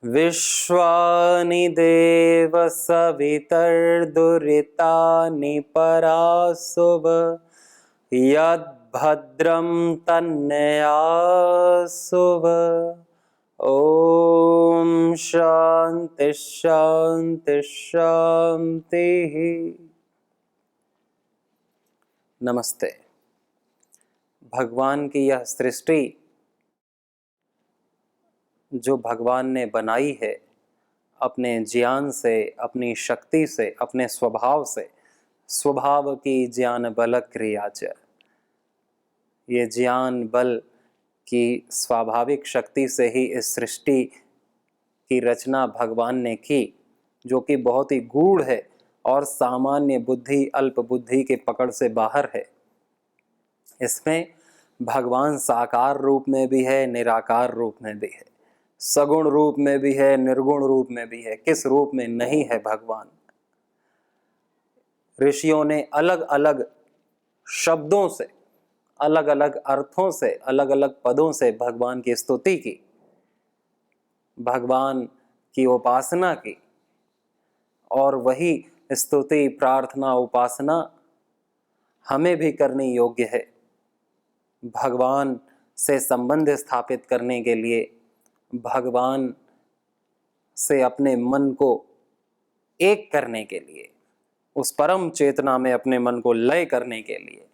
विश्वानि देव सवितर्दुरितानि परासुव यद्भद्रं तन्नयासुव। ओम शांति शांति शांति। नमस्ते। भगवान की यह सृष्टि जो भगवान ने बनाई है अपने ज्ञान से, अपनी शक्ति से, अपने स्वभाव से, स्वभाव की ज्ञान बल क्रिया च, ये ज्ञान बल की स्वाभाविक शक्ति से ही इस सृष्टि की रचना भगवान ने की, जो कि बहुत ही गूढ़ है और सामान्य बुद्धि, अल्प बुद्धि के पकड़ से बाहर है। इसमें भगवान साकार रूप में भी है, निराकार रूप में भी है, सगुण रूप में भी है, निर्गुण रूप में भी है। किस रूप में नहीं है भगवान? ऋषियों ने अलग अलग शब्दों से, अलग अलग अर्थों से, अलग अलग पदों से भगवान की स्तुति की, भगवान की उपासना की, और वही स्तुति, प्रार्थना, उपासना हमें भी करनी योग्य है। भगवान से संबंध स्थापित करने के लिए, भगवान से अपने मन को एक करने के लिए, उस परम चेतना में अपने मन को लय करने के लिए,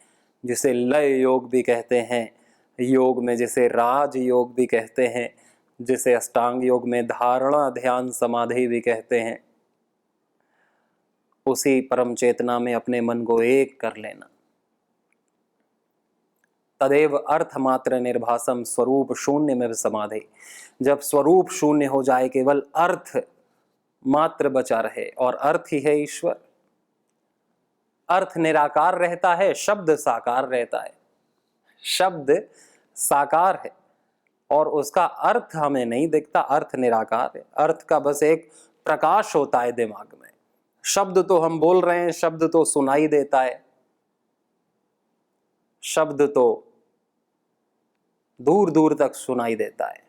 जिसे लय योग भी कहते हैं, योग में जिसे राज योग भी कहते हैं, जिसे अष्टांग योग में धारणा, ध्यान, समाधि भी कहते हैं, उसी परम चेतना में अपने मन को एक कर लेना। तदेव अर्थ मात्र निर्भासम स्वरूप शून्य में समाधि। जब स्वरूप शून्य हो जाए, केवल अर्थ मात्र बचा रहे, और अर्थ ही है ईश्वर। अर्थ निराकार रहता है, शब्द साकार रहता है। शब्द साकार है और उसका अर्थ हमें नहीं दिखता, अर्थ निराकार है। अर्थ का बस एक प्रकाश होता है दिमाग में। शब्द तो हम बोल रहे हैं, शब्द तो सुनाई देता है, शब्द तो दूर दूर तक सुनाई देता है।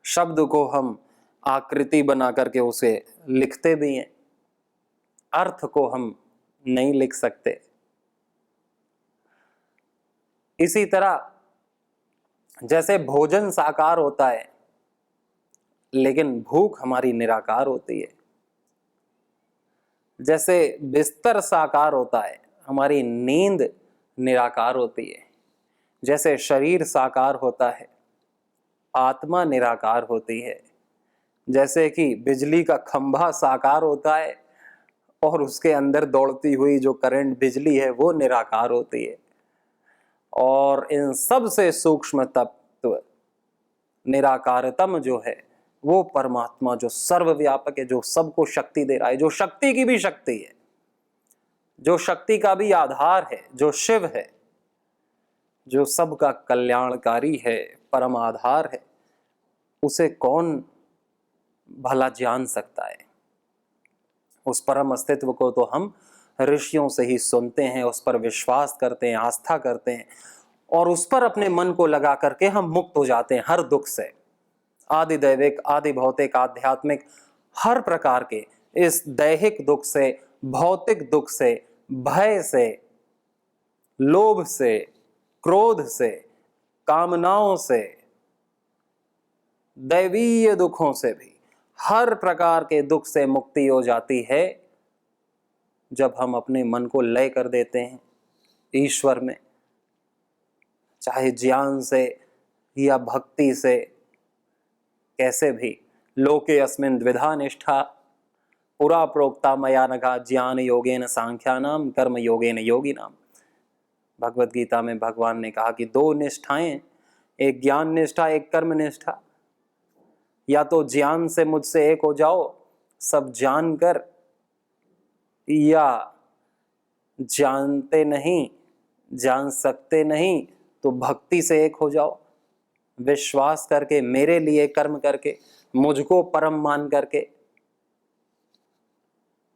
शब्द को हम आकृति बना करके उसे लिखते भी हैं, अर्थ को हम नहीं लिख सकते। इसी तरह जैसे भोजन साकार होता है लेकिन भूख हमारी निराकार होती है, जैसे बिस्तर साकार होता है, हमारी नींद निराकार होती है, जैसे शरीर साकार होता है, आत्मा निराकार होती है, जैसे कि बिजली का खंभा साकार होता है और उसके अंदर दौड़ती हुई जो करंट बिजली है वो निराकार होती है, और इन सब से सूक्ष्म तत्व निराकारतम जो है वो परमात्मा, जो सर्वव्यापक है, जो सबको शक्ति दे रहा है, जो शक्ति की भी शक्ति है, जो शक्ति का भी आधार है, जो शिव है, जो सबका कल्याणकारी है, परम आधार है, उसे कौन भला जान सकता है? उस परम अस्तित्व को तो हम ऋषियों से ही सुनते हैं, उस पर विश्वास करते हैं, आस्था करते हैं, और उस पर अपने मन को लगा करके हम मुक्त हो जाते हैं हर दुख से। आदि दैविक, आदि भौतिक, आध्यात्मिक, हर प्रकार के इस दैहिक दुख से, भौतिक दुख से, भय से, लोभ से, क्रोध से, कामनाओं से, दैवीय दुखों से भी, हर प्रकार के दुख से मुक्ति हो जाती है जब हम अपने मन को लय कर देते हैं ईश्वर में, चाहे ज्ञान से या भक्ति से, कैसे भी। लोके अस्मिन् द्विधा निष्ठा पुरा प्रोक्ता मया नघा ज्ञान योगेन सांख्यानाम कर्म योगेन योगिनाम। भगवत गीता में भगवान ने कहा कि दो निष्ठाएं, एक ज्ञान निष्ठा, एक कर्म निष्ठा। या तो ज्ञान से मुझसे एक हो जाओ सब जानकर, या जानते नहीं, जान सकते नहीं, तो भक्ति से एक हो जाओ, विश्वास करके, मेरे लिए कर्म करके, मुझको परम मान करके।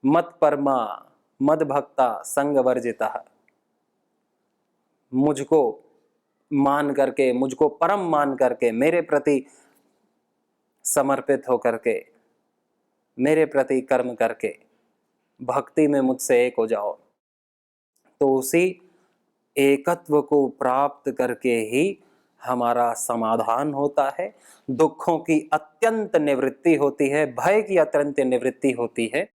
मत परमा मद भक्ता संग वर्जिता, मुझको मान करके, मुझको परम मान करके, मेरे प्रति समर्पित होकर के, मेरे प्रति कर्म करके भक्ति में मुझसे एक हो जाओ। तो उसी एकत्व को प्राप्त करके ही हमारा समाधान होता है, दुखों की अत्यंत निवृत्ति होती है, भय की अत्यंत निवृत्ति होती है,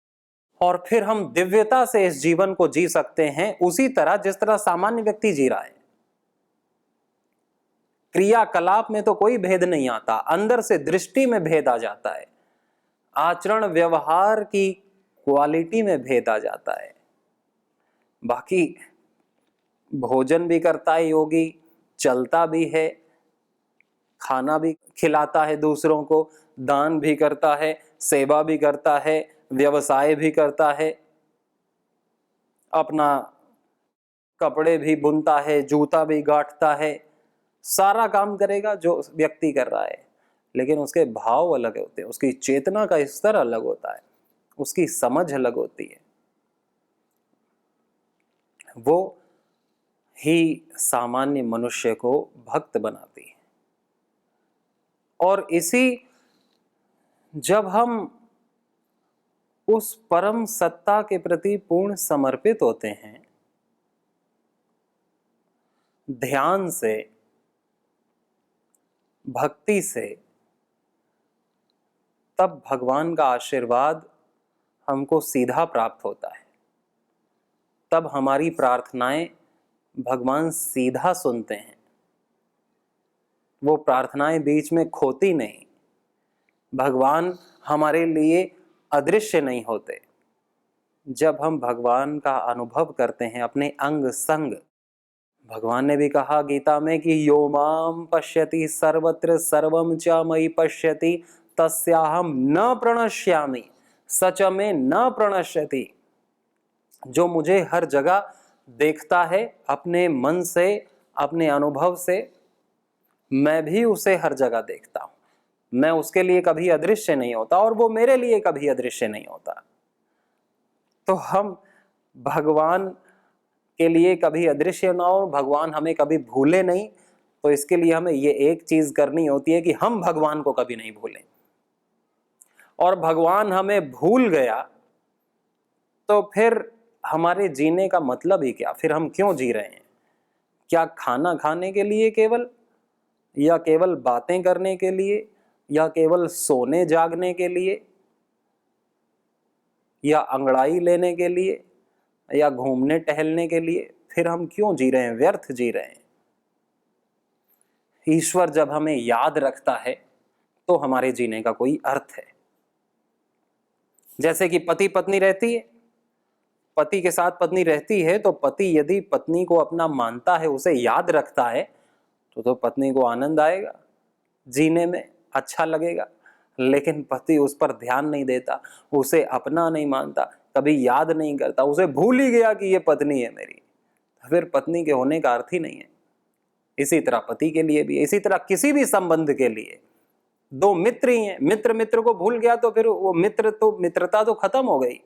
और फिर हम दिव्यता से इस जीवन को जी सकते हैं, उसी तरह जिस तरह सामान्य व्यक्ति जी रहा है। क्रियाकलाप में तो कोई भेद नहीं आता, अंदर से दृष्टि में भेद आ जाता है, आचरण व्यवहार की क्वालिटी में भेद आ जाता है। बाकी भोजन भी करता है योगी, चलता भी है, खाना भी खिलाता है दूसरों को, दान भी करता है, सेवा भी करता है, व्यवसाय भी करता है, अपना कपड़े भी बुनता है, जूता भी गांठता है, सारा काम करेगा जो व्यक्ति कर रहा है, लेकिन उसके भाव अलग होते हैं, उसकी चेतना का स्तर अलग होता है, उसकी समझ अलग होती है। वो ही सामान्य मनुष्य को भक्त बनाती है। और इसी, जब हम उस परम सत्ता के प्रति पूर्ण समर्पित होते हैं, ध्यान से, भक्ति से, तब भगवान का आशीर्वाद हमको सीधा प्राप्त होता है। तब हमारी प्रार्थनाएं भगवान सीधा सुनते हैं, वो प्रार्थनाएं बीच में खोती नहीं। भगवान हमारे लिए अदृश्य नहीं होते। जब हम भगवान का अनुभव करते हैं अपने अंग संग, भगवान ने भी कहा गीता में कि यो माम पश्यति सर्वत्र सर्वम च मयि पश्यति तस्याहम न प्रणश्यामि सच में न प्रणश्यति। जो मुझे हर जगह देखता है अपने मन से, अपने अनुभव से, मैं भी उसे हर जगह देखता हूं। मैं उसके लिए कभी अदृश्य नहीं होता और वो मेरे लिए कभी अदृश्य नहीं होता। तो हम भगवान के लिए कभी अदृश्य ना हो, भगवान हमें कभी भूले नहीं, तो इसके लिए हमें ये एक चीज करनी होती है कि हम भगवान को कभी नहीं भूलें। और भगवान हमें भूल गया तो फिर हमारे जीने का मतलब ही क्या? फिर हम क्यों जी रहे हैं? क्या खाना खाने के लिए केवल, या केवल बातें करने के लिए, या केवल सोने जागने के लिए, या अंगड़ाई लेने के लिए, या घूमने टहलने के लिए? फिर हम क्यों जी रहे हैं? व्यर्थ जी रहे हैं। ईश्वर जब हमें याद रखता है तो हमारे जीने का कोई अर्थ है। जैसे कि पति पत्नी रहती है, पति के साथ पत्नी रहती है, तो पति यदि पत्नी को अपना मानता है, उसे याद रखता है, तो पत्नी को आनंद आएगा, जीने में अच्छा लगेगा। लेकिन पति उस पर ध्यान नहीं देता, उसे अपना नहीं मानता, कभी याद नहीं करता, उसे भूल ही गया कि ये पत्नी है मेरी, तो फिर पत्नी के होने का अर्थ ही नहीं है। इसी तरह पति के लिए भी, इसी तरह किसी भी संबंध के लिए, दो मित्र ही हैं, मित्र मित्र को भूल गया तो फिर वो मित्रता तो खत्म हो गई।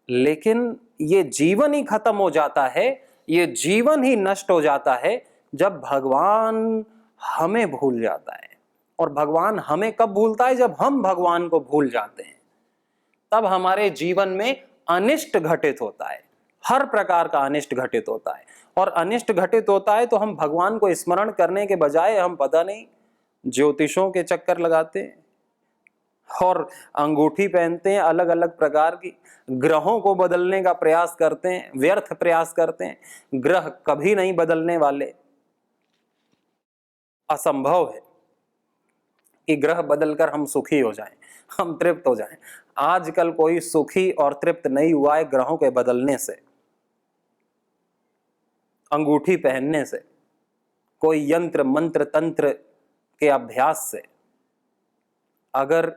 लेकिन ये जीवन ही खत्म हो जाता है, ये जीवन ही नष्ट हो जाता है जब भगवान हमें भूल जाता है। और भगवान हमें कब भूलता है? जब हम भगवान को भूल जाते हैं। तब हमारे जीवन में अनिष्ट घटित होता है, हर प्रकार का अनिष्ट घटित होता है। और अनिष्ट घटित होता है तो हम भगवान को स्मरण करने के बजाय हम पता नहीं ज्योतिषों के चक्कर लगाते हैं और अंगूठी पहनते हैं अलग अलग प्रकार की, ग्रहों को बदलने का प्रयास करते हैं, व्यर्थ प्रयास करते हैं। ग्रह कभी नहीं बदलने वाले, असंभव है कि ग्रह बदलकर हम सुखी हो जाएं, हम तृप्त हो जाएं। आजकल कोई सुखी और तृप्त नहीं हुआ है ग्रहों के बदलने से, अंगूठी पहनने से, कोई यंत्र मंत्र तंत्र के अभ्यास से। अगर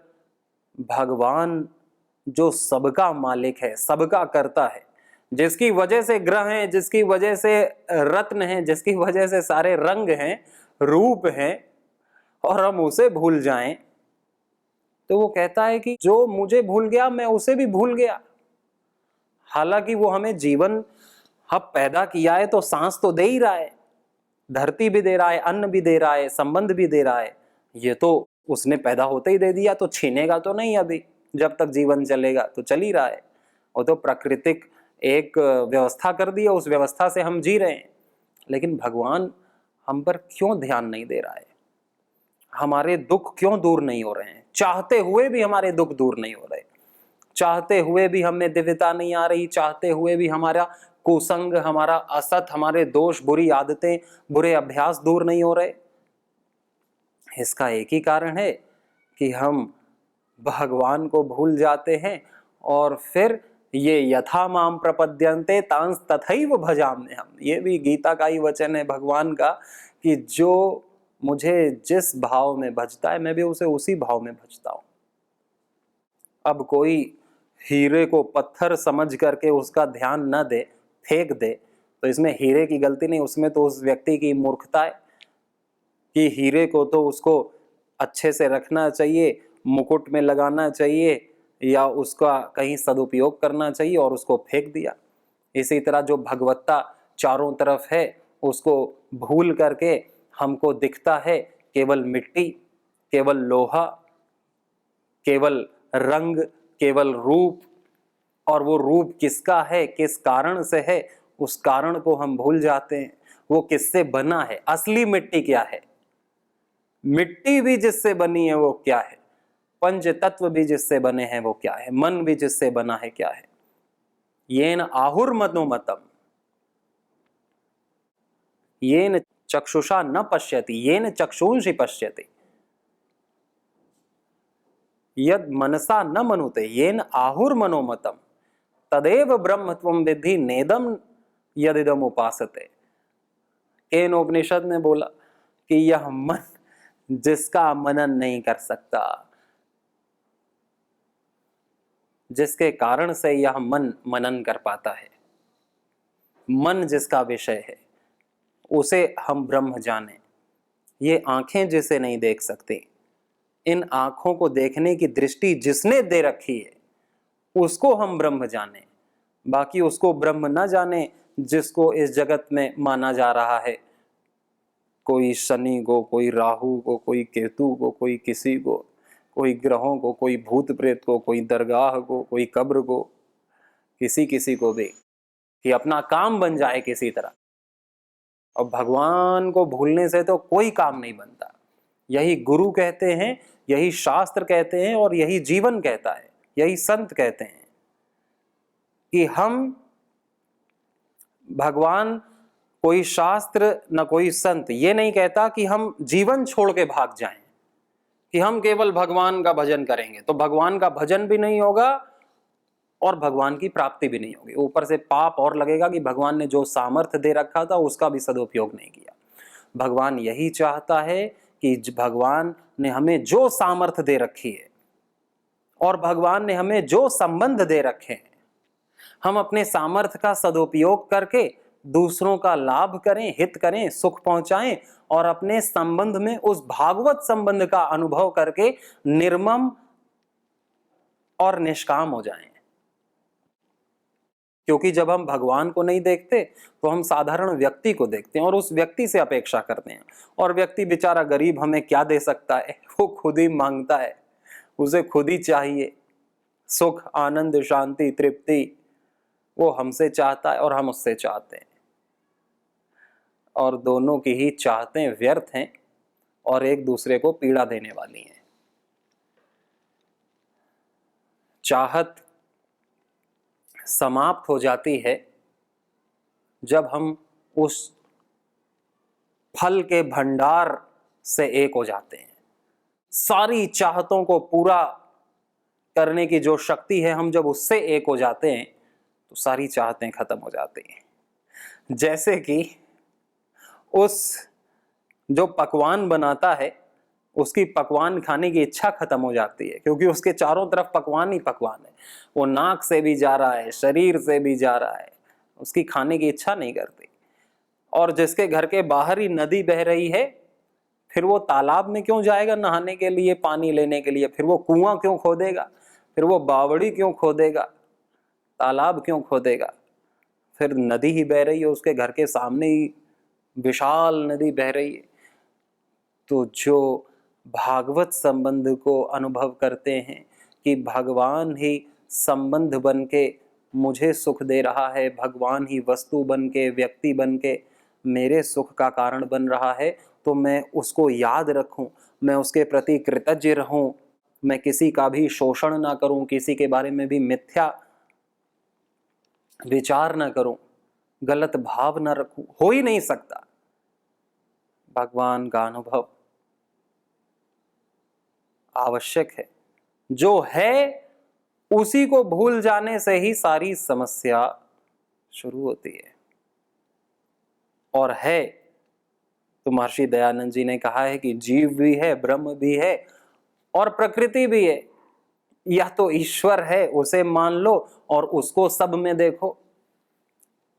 भगवान जो सबका मालिक है, सबका करता है, जिसकी वजह से ग्रह हैं, जिसकी वजह से रत्न हैं, जिसकी वजह से सारे रंग हैं, रूप हैं, और हम उसे भूल जाएं, तो वो कहता है कि जो मुझे भूल गया मैं उसे भी भूल गया। हालांकि वो हमें जीवन अब पैदा किया है तो सांस तो दे ही रहा है, धरती भी दे रहा है, अन्न भी दे रहा है, संबंध भी दे रहा है। ये तो उसने पैदा होते ही दे दिया, तो छीनेगा तो नहीं, अभी जब तक जीवन चलेगा तो चल ही रहा है। वो तो प्राकृतिक एक व्यवस्था कर दी है, उस व्यवस्था से हम जी रहे हैं। लेकिन भगवान हम पर क्यों ध्यान नहीं दे रहा है? हमारे दुख क्यों दूर नहीं हो रहे हैं? चाहते हुए भी हमारे दुख दूर नहीं हो रहे, चाहते हुए भी हमें दिव्यता नहीं आ रही, चाहते हुए भी हमारा कुसंग, हमारा असत, हमारे दोष, बुरी आदतें, बुरे अभ्यास दूर नहीं हो रहे। इसका एक ही कारण है कि हम भगवान को भूल जाते हैं, और फिर ये यथा माम प्रपद्यन्ते तांस तथैव भजाम्यहम्। ये भी गीता का ही वचन है भगवान का कि जो मुझे जिस भाव में भजता है मैं भी उसे उसी भाव में भजता हूं। अब कोई हीरे को पत्थर समझ करके उसका ध्यान न दे, फेंक दे, तो इसमें हीरे की गलती नहीं, उसमें तो उस व्यक्ति की मूर्खता है कि हीरे को तो उसको अच्छे से रखना चाहिए, मुकुट में लगाना चाहिए, या उसका कहीं सदुपयोग करना चाहिए, और उसको फेंक दिया। इसी तरह जो भगवत्ता चारों तरफ है उसको भूल करके हमको दिखता है केवल मिट्टी, केवल लोहा, केवल रंग, केवल रूप, और वो रूप किसका है, किस कारण से है, उस कारण को हम भूल जाते हैं। वो किससे बना है, असली मिट्टी क्या है, मिट्टी भी जिससे बनी है वो क्या है, पंच तत्व भी जिससे बने हैं वो क्या है, मन भी जिससे बना है क्या है। येन आहुर्मनोमतम येन चक्षुषा न पश्यति येन चक्षुंषि पश्यति यद मनसा न मनुते येन आहुर्मनोमतम तदेव ब्रह्म त्वं विद्धि नेदम यदिदम उपासते। केन उपनिषद ने बोला कि यह मन जिसका मनन नहीं कर सकता, जिसके कारण से यह मन मनन कर पाता है, मन जिसका विषय है, उसे हम ब्रह्म जाने। ये आंखें जिसे नहीं देख सकती, इन आंखों को देखने की दृष्टि जिसने दे रखी है उसको हम ब्रह्म जाने। बाकी उसको ब्रह्म न जाने जिसको इस जगत में माना जा रहा है, कोई शनि को, कोई राहु को, कोई केतु को, कोई किसी को, कोई ग्रहों को, कोई भूत प्रेत को, कोई दरगाह को, कोई कब्र को, किसी किसी को भी, कि अपना काम बन जाए किसी तरह। और भगवान को भूलने से तो कोई काम नहीं बनता। यही गुरु कहते हैं, यही शास्त्र कहते हैं, और यही जीवन कहता है, यही संत कहते हैं कि हम भगवान, कोई शास्त्र न कोई संत ये नहीं कहता कि हम जीवन छोड़ के भाग जाएं, कि हम केवल भगवान का भजन करेंगे तो भगवान का भजन भी नहीं होगा और भगवान की प्राप्ति भी नहीं होगी। ऊपर से पाप और लगेगा कि भगवान ने जो सामर्थ्य दे रखा था उसका भी सदुपयोग नहीं किया। भगवान यही चाहता है कि भगवान ने हमें जो सामर्थ्य दे रखी है और भगवान ने हमें जो संबंध दे रखे हैं, हम अपने सामर्थ्य का सदुपयोग करके दूसरों का लाभ करें, हित करें, सुख पहुंचाएं, और अपने संबंध में उस भागवत संबंध का अनुभव करके निर्मम और निष्काम हो जाएं। क्योंकि जब हम भगवान को नहीं देखते तो हम साधारण व्यक्ति को देखते हैं और उस व्यक्ति से अपेक्षा करते हैं, और व्यक्ति बेचारा गरीब हमें क्या दे सकता है, वो खुद ही मांगता है, उसे खुद ही चाहिए सुख, आनंद, शांति, तृप्ति, वो हमसे चाहता है और हम उससे चाहते हैं, और दोनों की ही चाहतें व्यर्थ हैं और एक दूसरे को पीड़ा देने वाली हैं। चाहत समाप्त हो जाती है जब हम उस फल के भंडार से एक हो जाते हैं। सारी चाहतों को पूरा करने की जो शक्ति है, हम जब उससे एक हो जाते हैं तो सारी चाहतें खत्म हो जाती हैं। जैसे कि उस जो पकवान बनाता है उसकी पकवान खाने की इच्छा खत्म हो जाती है, क्योंकि उसके चारों तरफ पकवान ही पकवान है। वो नाक से भी जा रहा है, शरीर से भी जा रहा है, उसकी खाने की इच्छा नहीं करती। और जिसके घर के बाहर ही नदी बह रही है, फिर वो तालाब में क्यों जाएगा नहाने के लिए, पानी लेने के लिए? फिर वो कुआं क्यों खोदेगा? फिर वो बावड़ी क्यों खोदेगा? तालाब क्यों खोदेगा? फिर नदी ही बह रही है, उसके घर के सामने ही विशाल नदी बह रही है। तो जो भागवत संबंध को अनुभव करते हैं कि भगवान ही संबंध बन के मुझे सुख दे रहा है, भगवान ही वस्तु बन के, व्यक्ति बन के मेरे सुख का कारण बन रहा है, तो मैं उसको याद रखूं, मैं उसके प्रति कृतज्ञ रहूं, मैं किसी का भी शोषण ना करूं, किसी के बारे में भी मिथ्या विचार ना करूं, गलत भाव ना रखूं, हो ही नहीं सकता। भगवान का अनुभव आवश्यक है। जो है उसी को भूल जाने से ही सारी समस्या शुरू होती है। और है तो महर्षि दयानंद जी ने कहा है कि जीव भी है, ब्रह्म भी है और प्रकृति भी है। यह तो ईश्वर है, उसे मान लो और उसको सब में देखो।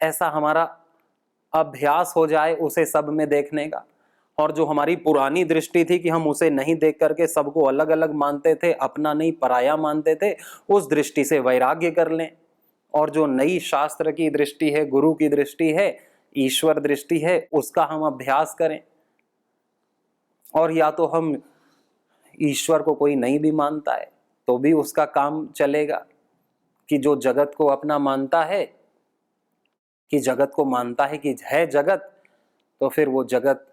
ऐसा हमारा अभ्यास हो जाए उसे सब में देखने का। और जो हमारी पुरानी दृष्टि थी कि हम उसे नहीं देख करके सबको अलग अलग मानते थे, अपना नहीं पराया मानते थे, उस दृष्टि से वैराग्य कर लें। और जो नई शास्त्र की दृष्टि है, गुरु की दृष्टि है, ईश्वर दृष्टि है, उसका हम अभ्यास करें। और या तो हम ईश्वर को कोई नहीं भी मानता है तो भी उसका काम चलेगा, कि जो जगत को अपना मानता है, कि जगत को मानता है कि है जगत, तो फिर वो जगत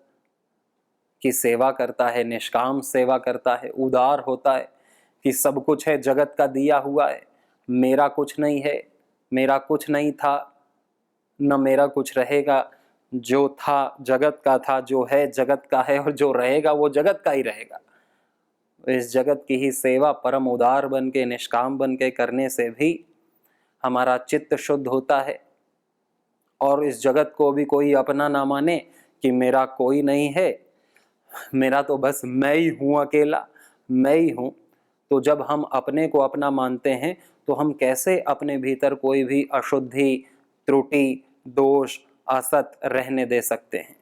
की सेवा करता है, निष्काम सेवा करता है, उदार होता है कि सब कुछ है जगत का दिया हुआ है, मेरा कुछ नहीं है, मेरा कुछ नहीं था, न मेरा कुछ रहेगा। जो था जगत का था, जो है जगत का है, और जो रहेगा वो जगत का ही रहेगा। इस जगत की ही सेवा परम उदार बन के, निष्काम बन के करने से भी हमारा चित्त शुद्ध होता है। और इस जगत को भी कोई अपना ना माने कि मेरा कोई नहीं है, मेरा तो बस मैं ही हूं, अकेला मैं ही हूं। तो जब हम अपने को अपना मानते हैं तो हम कैसे अपने भीतर कोई भी अशुद्धि, त्रुटि, दोष, असत रहने दे सकते हैं?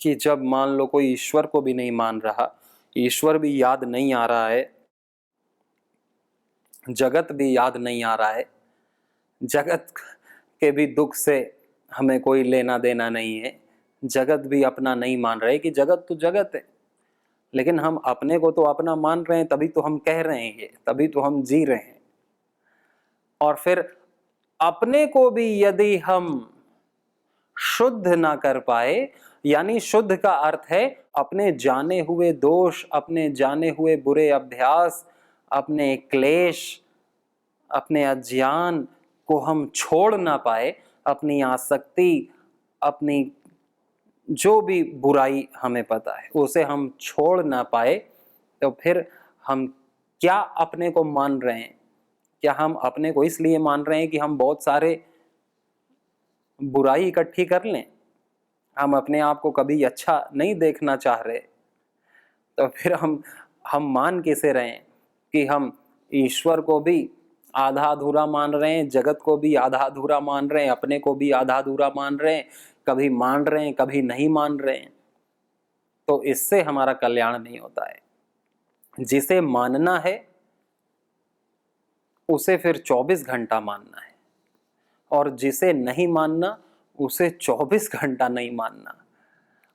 कि जब मान लो कोई ईश्वर को भी नहीं मान रहा, ईश्वर भी याद नहीं आ रहा है, जगत भी याद नहीं आ रहा है, जगत के भी दुख से हमें कोई लेना देना नहीं है, जगत भी अपना नहीं मान रहे कि जगत तो जगत है, लेकिन हम अपने को तो अपना मान रहे हैं, तभी तो हम कह रहे हैं ये, तभी तो हम जी रहे हैं। और फिर अपने को भी यदि हम शुद्ध ना कर पाए, यानी शुद्ध का अर्थ है अपने जाने हुए दोष, अपने जाने हुए बुरे अभ्यास, अपने क्लेश, अपने अज्ञान को हम छोड़ ना पाए, अपनी आसक्ति, अपनी जो भी बुराई हमें पता है उसे हम छोड़ ना पाए, तो फिर हम क्या अपने को मान रहे हैं? क्या हम अपने को इसलिए मान रहे हैं कि हम बहुत सारे बुराई इकट्ठी कर लें? हम अपने आप को कभी अच्छा नहीं देखना चाह रहे, तो फिर हम मान कैसे रहे हैं कि हम ईश्वर को भी आधा अधूरा मान रहे हैं, जगत को भी आधा अधूरा मान रहे हैं, अपने को भी आधा अधूरा मान रहे हैं, कभी मान रहे हैं कभी नहीं मान रहे हैं। तो इससे हमारा कल्याण नहीं होता है। जिसे मानना है उसे फिर 24 घंटा मानना है, और जिसे नहीं मानना उसे 24 घंटा नहीं मानना।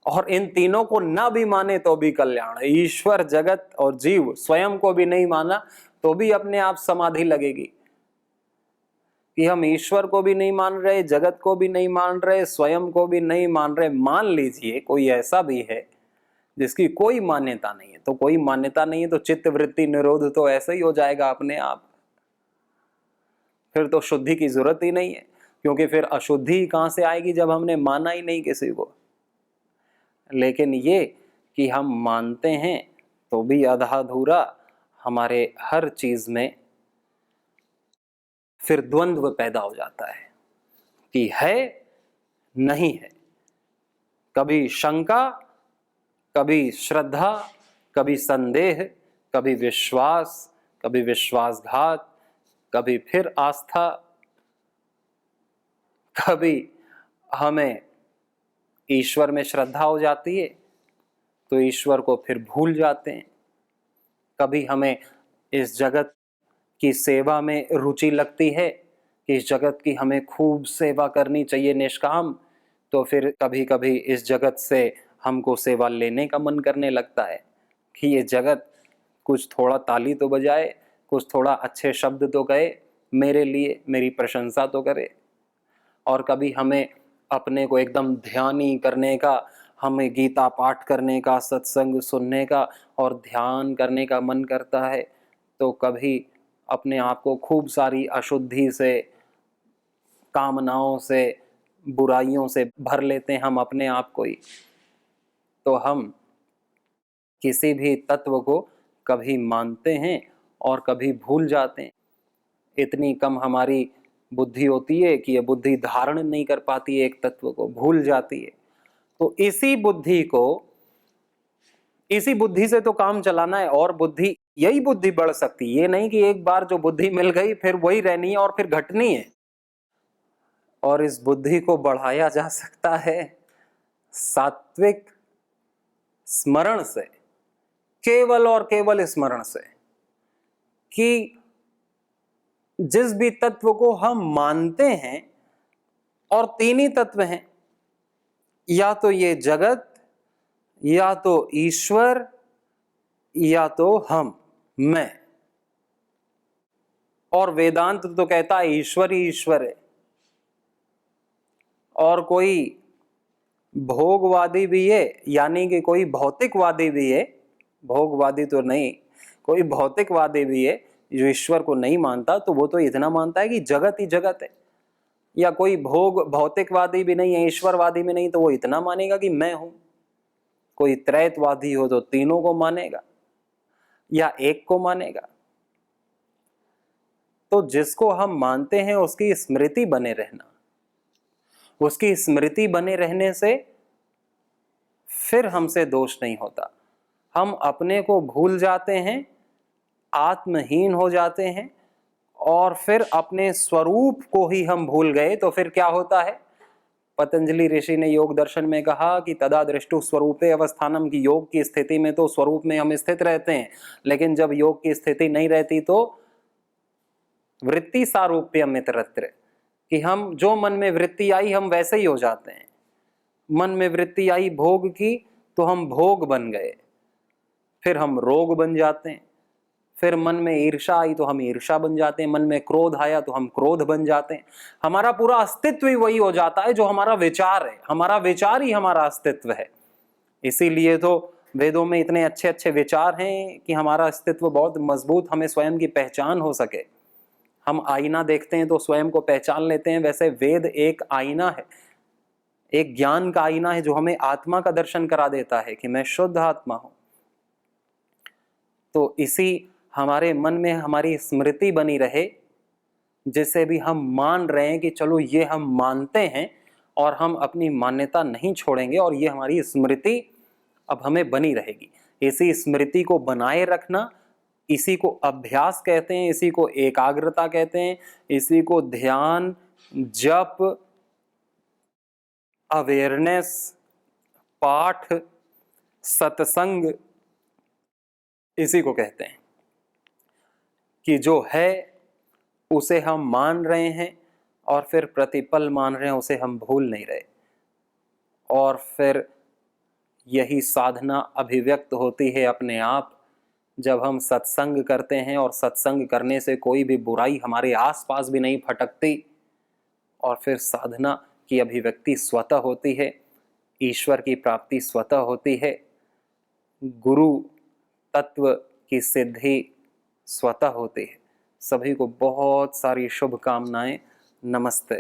और इन तीनों को ना भी माने तो भी कल्याण है। ईश्वर, जगत और जीव, स्वयं को भी नहीं माना तो भी अपने आप समाधि लगेगी कि हम ईश्वर को भी नहीं मान रहे, जगत को भी नहीं मान रहे, स्वयं को भी नहीं मान रहे। मान लीजिए कोई ऐसा भी है जिसकी कोई मान्यता नहीं है, तो कोई मान्यता नहीं है तो चित्त वृत्ति निरोध तो ऐसे ही हो जाएगा अपने आप। फिर तो शुद्धि की जरूरत ही नहीं है, क्योंकि फिर अशुद्धि कहां से आएगी जब हमने माना ही नहीं किसी को। लेकिन ये कि हम मानते हैं तो भी आधा अधूरा, हमारे हर चीज में फिर द्वंद्व पैदा हो जाता है कि है नहीं है, कभी शंका, कभी श्रद्धा, कभी संदेह, कभी विश्वास, कभी विश्वासघात, कभी फिर आस्था, कभी हमें ईश्वर में श्रद्धा हो जाती है तो ईश्वर को फिर भूल जाते हैं। कभी हमें इस जगत की सेवा में रुचि लगती है कि इस जगत की हमें खूब सेवा करनी चाहिए निष्काम, तो फिर कभी कभी इस जगत से हमको सेवा लेने का मन करने लगता है कि ये जगत कुछ थोड़ा ताली तो बजाए, कुछ थोड़ा अच्छे शब्द तो कहे मेरे लिए, मेरी प्रशंसा तो करे। और कभी हमें अपने को एकदम ध्यानी करने का, हमें गीता पाठ करने का, सत्संग सुनने का और ध्यान करने का मन करता है, तो कभी अपने आप को खूब सारी अशुद्धि से, कामनाओं से, बुराइयों से भर लेते हैं हम अपने आप को ही। तो हम किसी भी तत्व को कभी मानते हैं और कभी भूल जाते हैं। इतनी कम हमारी बुद्धि होती है कि यह बुद्धि धारण नहीं कर पाती है, एक तत्व को भूल जाती है। तो इसी बुद्धि से तो काम चलाना है, और बुद्धि, यही बुद्धि बढ़ सकती है। ये नहीं कि एक बार जो बुद्धि मिल गई फिर वही रहनी है और फिर घटनी है। और इस बुद्धि को बढ़ाया जा सकता है सात्विक स्मरण से, केवल और केवल स्मरण से, कि जिस भी तत्व को हम मानते हैं, और तीन ही तत्व हैं, या तो ये जगत, या तो ईश्वर, या तो मैं। और वेदांत तो कहता है ईश्वर ही ईश्वर है। और कोई भोगवादी भी है, यानी कि कोई भौतिकवादी भी है, भोगवादी तो नहीं, कोई भौतिकवादी भी है जो ईश्वर को नहीं मानता, तो वो तो इतना मानता है कि जगत ही जगत है। या कोई भौतिकवादी भी नहीं है, ईश्वरवादी में नहीं, तो वो इतना मानेगा कि मैं हूं। कोई त्रैतवादी हो तो तीनों को मानेगा या एक को मानेगा। तो जिसको हम मानते हैं उसकी स्मृति बने रहना, उसकी स्मृति बने रहने से फिर हमसे दोष नहीं होता। हम अपने को भूल जाते हैं, आत्महीन हो जाते हैं, और फिर अपने स्वरूप को ही हम भूल गए तो फिर क्या होता है? पतंजलि ऋषि ने योग दर्शन में कहा कि तदा दृष्टु स्वरूपे अवस्थानम, की योग की स्थिति में तो स्वरूप में हम स्थित रहते हैं, लेकिन जब योग की स्थिति नहीं रहती तो वृत्ति सारूप्यम इतरत्र, कि हम जो मन में वृत्ति आई हम वैसे ही हो जाते हैं। मन में वृत्ति आई भोग की तो हम भोग बन गए, फिर हम रोग बन जाते हैं। फिर मन में ईर्षा आई तो हम ईर्षा बन जाते हैं, मन में क्रोध आया तो हम क्रोध बन जाते हैं। हमारा पूरा अस्तित्व ही वही हो जाता है जो हमारा विचार है, हमारा विचार ही हमारा अस्तित्व है। इसीलिए तो वेदों में इतने अच्छे अच्छे विचार हैं कि हमारा अस्तित्व बहुत मजबूत, हमें स्वयं की पहचान हो सके। हम आईना देखते हैं तो स्वयं को पहचान लेते हैं, वैसे वेद एक आईना है, एक ज्ञान का आईना है जो हमें आत्मा का दर्शन करा देता है कि मैं शुद्ध आत्मा हूं। तो इसी हमारे मन में हमारी स्मृति बनी रहे, जिसे भी हम मान रहे हैं कि चलो ये हम मानते हैं और हम अपनी मान्यता नहीं छोड़ेंगे, और ये हमारी स्मृति अब हमें बनी रहेगी। इसी स्मृति को बनाए रखना, इसी को अभ्यास कहते हैं, इसी को एकाग्रता कहते हैं, इसी को ध्यान, जप, अवेयरनेस, पाठ, सत्संग, इसी को कहते हैं कि जो है उसे हम मान रहे हैं और फिर प्रतिपल मान रहे हैं, उसे हम भूल नहीं रहे। और फिर यही साधना अभिव्यक्त होती है अपने आप जब हम सत्संग करते हैं, और सत्संग करने से कोई भी बुराई हमारे आसपास भी नहीं फटकती, और फिर साधना की अभिव्यक्ति स्वतः होती है, ईश्वर की प्राप्ति स्वतः होती है, गुरु तत्व की सिद्धि स्वतः होती है। सभी को बहुत सारी शुभकामनाएं। नमस्ते।